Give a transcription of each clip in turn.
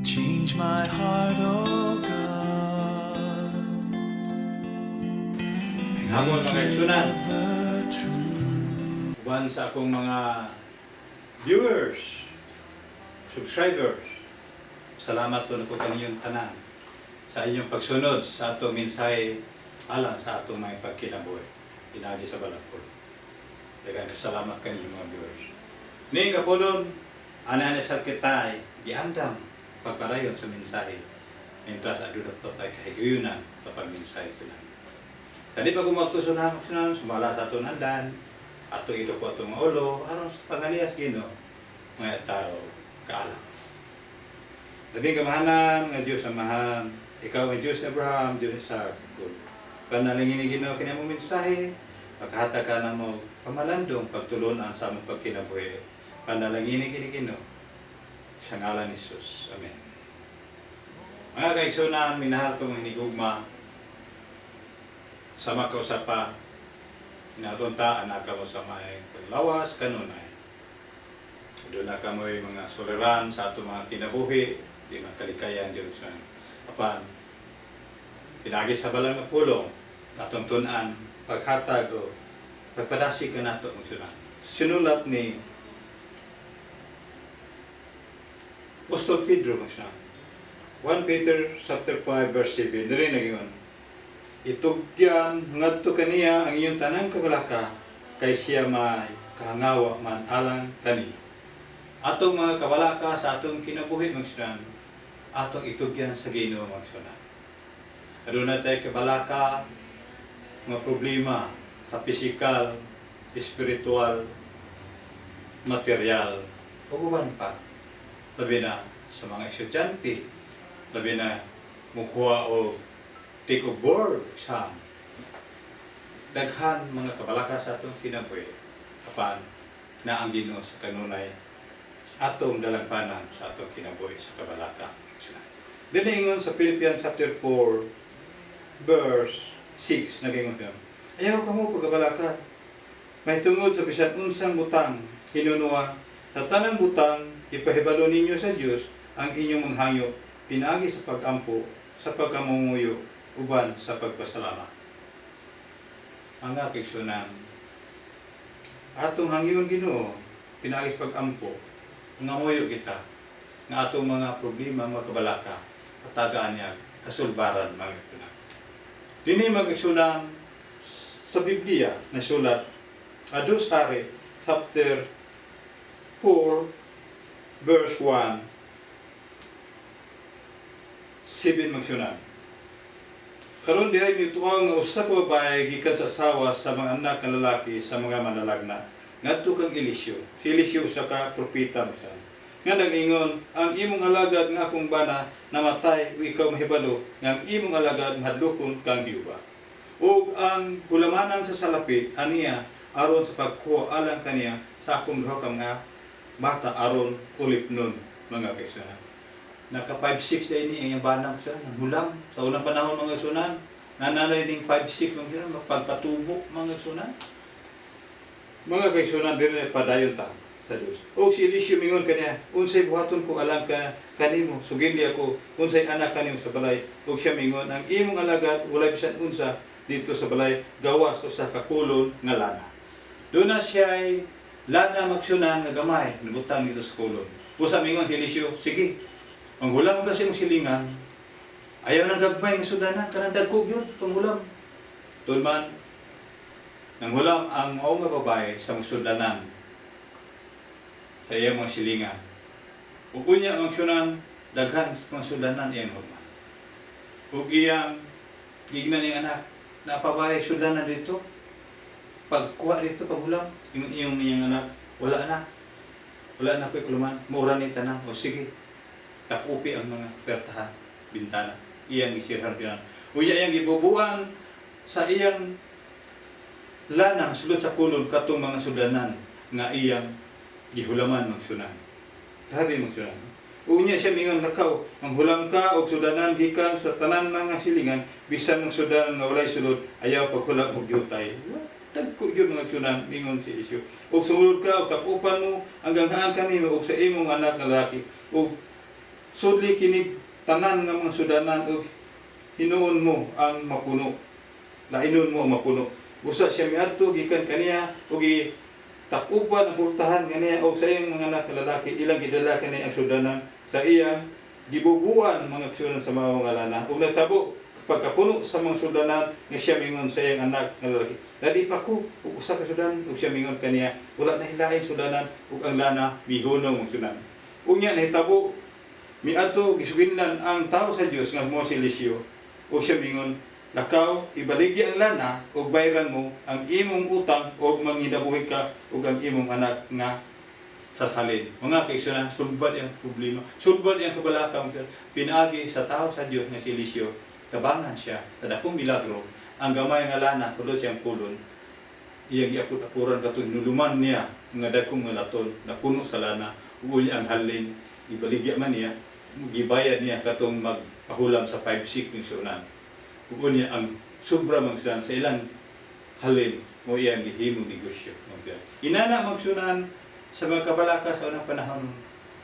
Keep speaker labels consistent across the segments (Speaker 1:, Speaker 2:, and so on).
Speaker 1: Change my heart, oh God.
Speaker 2: Hapon mga kaigsunan,
Speaker 1: Ever true.
Speaker 2: uban sa akong mga viewers, subscribers, salamat to na po kaninyong tanan sa inyong pagsunod sa atong mensahe alang sa atong mga pagkinabuhi pinagi sa Balakpol. Daghang salamat kaninyong mga viewers. Ning kapulon, ana sa kita giandam pagpadayon sa mensahe. Mientras adunot pa tayo kahiguyunan sa pagmensahe sila. Kadi pa kumagtusunan sumala sa atong andan, ato ido ko atong ulo, aron sa pangalias Ginoo mga tao kaalam. Labing kamahanan nga Dios amahan, ikaw ang Diyos ni Abraham, Diyos ni Isaac. Panalangin ni Ginoo kini among mensahe, makahatag ka na mo pamalandong pagtulunan sa among pagkinabuhi. Panalangin ni Ginoo sa ngalan ni Jesus. Amen. Mga kaigsunan, minahal ko mga hinigugma, sama ka sa pa, inatuntaan na ka mo sa may paglawas, kanunay. Doon na ka mo mga suliran sa ato mga kinabuhi, di makalikayan Diyos na apan. Pinagi sa balang na pulong, atong tunan, paghatag o pagpadasi ka na ito magsunan. Sinulat ni Apostol Pedro magsunan. 1 Peter chapter 5 verse 7, narinig yun. Itugyan ngadto kaniya ang iyong tanang kabalaka kay siya may kahangawa man alang kaniya. Atong mga kabalaka sa atong kinabuhi magsunan, atong itugyan sa Ginoo magsunan. Aduna tay kabalaka mga problema sa pisikal, espiritual, material, o uban pa. Labi na sa mga estudyante, labi na mukuha o take of board exam. Daghan mga kabalaka sa atong kinabuhi, apan na ang Ginoo sa kanunay atong dalangpanan sa atong kinabuhi sa kabalaka. Diningon sa Philippians chapter 4 verse 6 nagingon niya. Ayaw ka mo pagkabalaka. May tungod sa bisan unsang butang hinunuwa sa tanang butang ipahibalo ninyo sa Dios ang inyong manghangyo pinaagi sa pagampo sa pagkamunguyo uban sa pagpasalamat. Ang kaigsunan atong hangyon Ginoo pinaagi sa pagampo ngamuyo kita nga atong mga problema mga kabalaka atagaan niya kasulbaran mga kaigsunan. Dini mag-igsunan sa Biblia na sulat Adus Hari chapter 4 verse 1 7 magsunan. Karon dihay mituaw nga usa ka babae gikan sa asawa sa mga anak nga lalaki sa mga manalagna ngadto kang Eliseo. Si Eliseo sa ka propeta magsan. Nga nag-ingon ang imong alagad nga akong bana namatay ug ikaw mahibalo nga ang imong alagad mahadlokon kang diuba. Ug ang hulamanan sa salapi aniya aron sa pagkuha alang kaniya sa akong duha ka mga bata aron ulipnon mga kaigsunan. Naka 5'6" dahil ni ang banang siya, hulam. Sa unang panahon mga sunan, nanalay ning 5'6" mga sunan, magpagpatubok mga sunan. Mga kaigsunan, din na padayon ta sa Diyos. O si Eliseo mingon kaniya, unsay buhaton ko alang ka kanimo, sugindi ako, unsay anak kanimo sa balay. O siya mingon, ang imong alagad, walay bisan unsa dito sa balay, gawas o sa kakulon nga lana. Doon na siya ay lana magsunan nga gamay, nabutang dito sa kulon. Usa mingon si Eliseo, sige, ang hulam kasi mong silingan, ayaw nang gagmay nga sudanan, kanang dagkog yun, panghulam. Doon man, nang hulam ang mao nga babae sa mga sudanan, sa iyang mga silingan. Ug unya ang sunan, daghan mga sudanan iyang hulam. Ug iyang gignan niyang anak, napabahay sudanan dito, pagkuha dito, paghulam, yung iyang anak, wala na ko'y kuluman, mura ni tanan, o sige, takupi ang mga pertahan, bintana, iyang isirhan pinan. Uya iyang ibubuan sa iyang lanang sulod sa kulon katong mga sudanan nga iyang gihulaman magsunan. Grabe magsunan. Unya siya mingon lakaw, ang hulam ka og sudanan gikan sa tanan mga silingan, bisan ng sudanan nga walay sulod, ayaw paghulam og yutay. Dagko yun mga sunan, mingon si Eliseo. Og sumunod ka, og takupan mo, hanggang haan kanimo, og sa imong anak nga lalaki, og sudli kini tanan nga mga sudanan ug hinuon mo ang mapuno. Lainon mo ang mapuno. Usa siya miadto gikan kaniya ug takuban ang pultahan kaniya og sa iyang mga anak lalaki ilang gidala kaniya ang sudanan sa iya gibubuan mga aksyonan sa mga lana ug nagtabo pagkapuno sa mga sudanan nga siya mingon sa iyang anak nga lalaki. Dadi pa ko ug usa ka sudanan ug siya mingon kaniya wala na hilain sudanan ug ang lana bihunong ang sudanan. Unya nahitabo miadto gisubinlan ang tao sa Dios nga mo si Eliseo ug siya mingon lakaw ibaligya ang lana ug bayran mo ang imong utang ug manginabuhi ka ug ang imong anak nga sasalin. Mga kaigsunan, sulbad ang problema. Sulbad ang kabalaka pinaagi sa tao sa Dios nga si Eliseo. Tabangan siya sa dakong milagro ang gamay nga lana kulo siyang pulon iyang giapud-apuran kato hinuluman niya nga dagkong nga laton na puno sa lana ug ang halin ibaligya man niya gibayad niya katong magpahulam sa 5-6 ng sunan ug niya ang sobra magsunan sa ilang halin mo iyang gihimong negosyo inana magsunan sa mga kabalaka sa unang panahon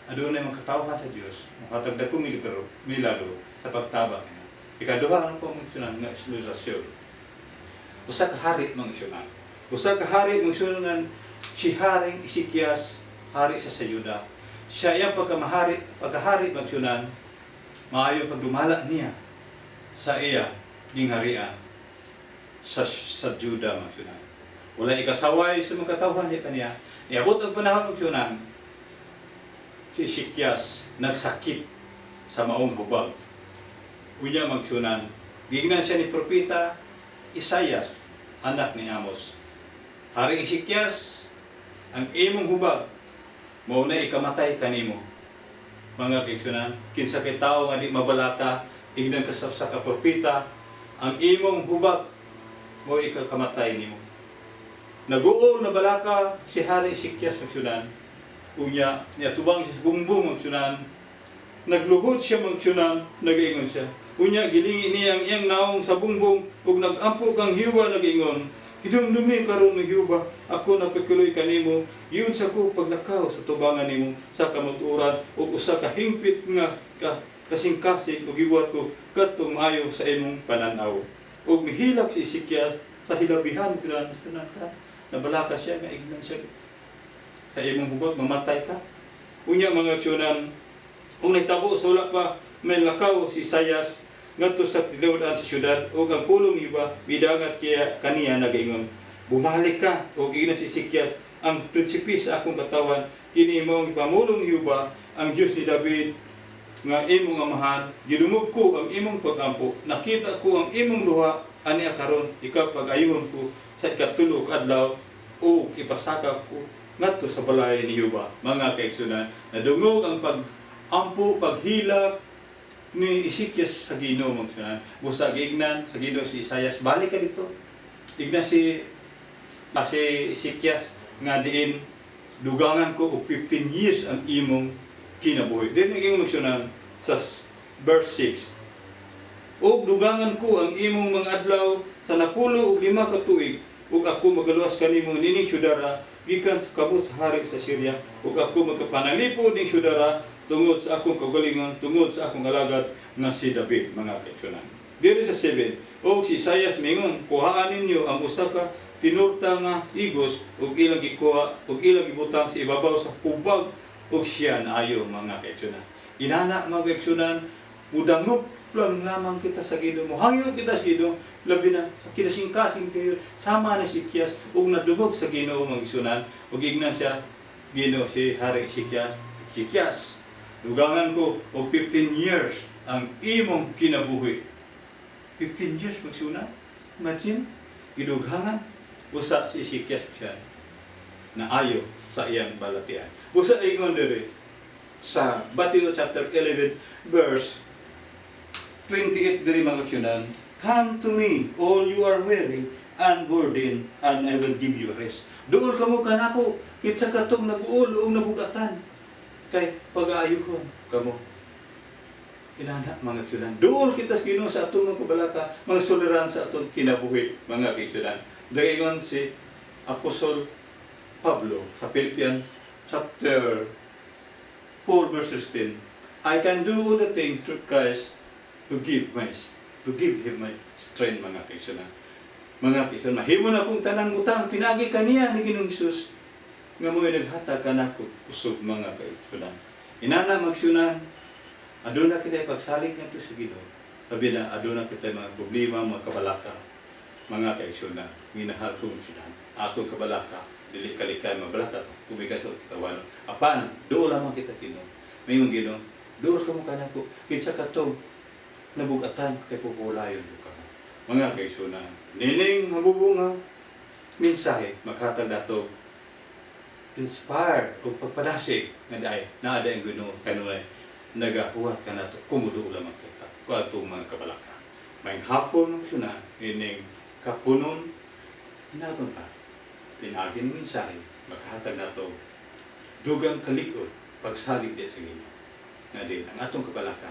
Speaker 2: adunay magkatawhan sa Dios matag dagkong milagro sa pagtabang niya. Ikaduha ang pamungsunan nga ilusasyon. Usa ka hari mangsunan. Usa ka hari mangsunan si Haring Ezekias, hari sa Sayuda. Siya iyang pagkahari mangsunan, maayo pagdumala niya sa iya gingharian sa Juda mangsunan. Wala ikasaway sa mga katawhan niya kaniya. Iabot ang panahon mangsunan, si Ezekias nagsakit sa maong hubag. Unya magsunan, gignan siya ni propeta Isaias, anak ni Amos. Hari Ezekias, ang imong hubag, mauna ikamatay kanimo. Mga kaigsunan, kinsa kay tao nga di mabalaka, ignan ka sa propeta, ang imong hubag, mo ikakamatay nimo. Naguol na balaka si Hari Ezekias magsunan. Unya, niatubang siya sa bumbong magsunan. Nagluhod siya magsunan, nag-ingon siya. Unya gilingi niya ang iyang naong sa bungbong ug nag-ampo kang Hiwa nag-ingon. Hidumdumi karon ni Hiwa, ako napikuloy kanimo, giun sa ko paglakaw sa tubangan nimo sa kamuturan ug usa ka hingpit nga kasing-kasing ug gibuhat ko kadtong maayo sa imong pananaw. Ug mihilak si Ezekias sa hilabihan kunan sa ka. Nabalaka siya nga ignan siya. Sa imong hubag mamatay ka. Unya mga aksyonan, kung nagtabo sa wala pa may lakaw si Isaias ngadto sa tiluod-an sa syudad ug ang pulong iba bidangat kaya kaniya nagaingon bumalik ka ug ina si Ezekias ang prinsipe sa akong katawan kini imong pamulong Yuba ang Dios ni David nga imong amahan gidungog ko ang imong pagampo nakita ko ang imong duha aniya karon ikaw pag-ayuhon ko sa ikatulo ka adlaw o ipasaka ko ngadto sa balay ni Yuba. Mga kaigsunan, nadungog ang pagampo paghilak ni Ezekias sa Ginoo magsunan. Busa gignan sa Ginoo si Isaias, balik ka dito. Ignan si Ezekias nga diin dugangan ko og 15 years ang imong kinabuhi. Din naging magsunan sa verse 6. Og dugangan ko ang imong mga adlaw sa napulo og 5 ka tuig ug ako magaluwas kanimo nining syudara gikan sa kabot sa hari sa Syria ug ako magkapanalipod ning syudara tungod sa akong kagalingon, tungod sa akong alagad nga si David, mga kaigsunan. Diri sa 7, o si Isaias mingon, kuhaan ninyo ang usa ka tinurta nga igos ug ilang gikuha ug ilang gibutang sa ibabaw sa hubag ug siya naayo, mga kaigsunan. Inana, mga kaigsunan, mudangop lang lamang kita sa Ginoo mo. Hangyo kita sa Ginoo, labi na sa kinasing-kasing kayo sama na si Ezekias ug nadugog sa Ginoo, mga kaigsunan. Ug ignan siya Ginoo si Hari Ezekias. Dugangan ko o 15 years ang imong kinabuhi. 15 years magsuna. Imagine, gidugangan. Usa si Ezekias siya na ayo sa iyang balatian. Usa ingon diri sa Matthew chapter 11 verse 28 diri mga kasyunan. Come to me, all you are weary and burdened, and I will give you rest. Duol kamo kanako, kitsa katong nag-uol o nabugatan. Kay pag-aayuhon kamo. Inana mga kaigsunan. Duol kita sa Ginoo sa atong mga kabalaka, mga suliran sa atong kinabuhi, mga kaigsunan. Dayon si Apostol Pablo sa Philippians chapter 4 verse 16. I can do all the things through Christ to give him my strength, mga kaigsunan. Mga kaigsunan, mahimo na kong tanang butang, pinagi kaniya ni Ginoong Hesus nga mo'y naghatag ka na kusog, mga kaigsunan. Inana magsunan, aduna kita pagsalig nga to sa Ginoo. Sabi na, aduna kita mga problema, mga kabalaka, mga kaigsunan, minahal ko magsunan. Atong kabalaka, dili kalikay, mabalaka to, kumigas sa katawan. Apan, doon lamang kita Ginoo. Mayong Ginoo, doon ka mo ka na ko, kinsa ka to, nabugatan kay pupulayon ka. Mga kaigsunan, nining mabubunga, mensahe, maghatag dato, inspired o pagpadasig nga dahil naada ang Ginoo kanunay nagahuwat ka na to, kumudo lamang kita kung atong mga kabalaka. May hapon suna, nining kapunon, naton ta, pinagi ng mensahe, maghatag dato, dugang kalikod, pagsalig di sa Ginoo. Nga din, ang atong kabalaka,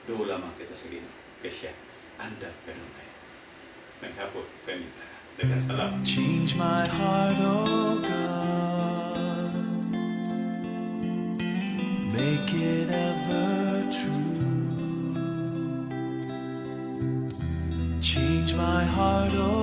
Speaker 2: doon lamang kita sa Ginoo. Kaya siya, anda kanunay. May hapon, kanita. Dagan salamat.
Speaker 1: Change my heart, oh God. Make it ever true. Change my heart, oh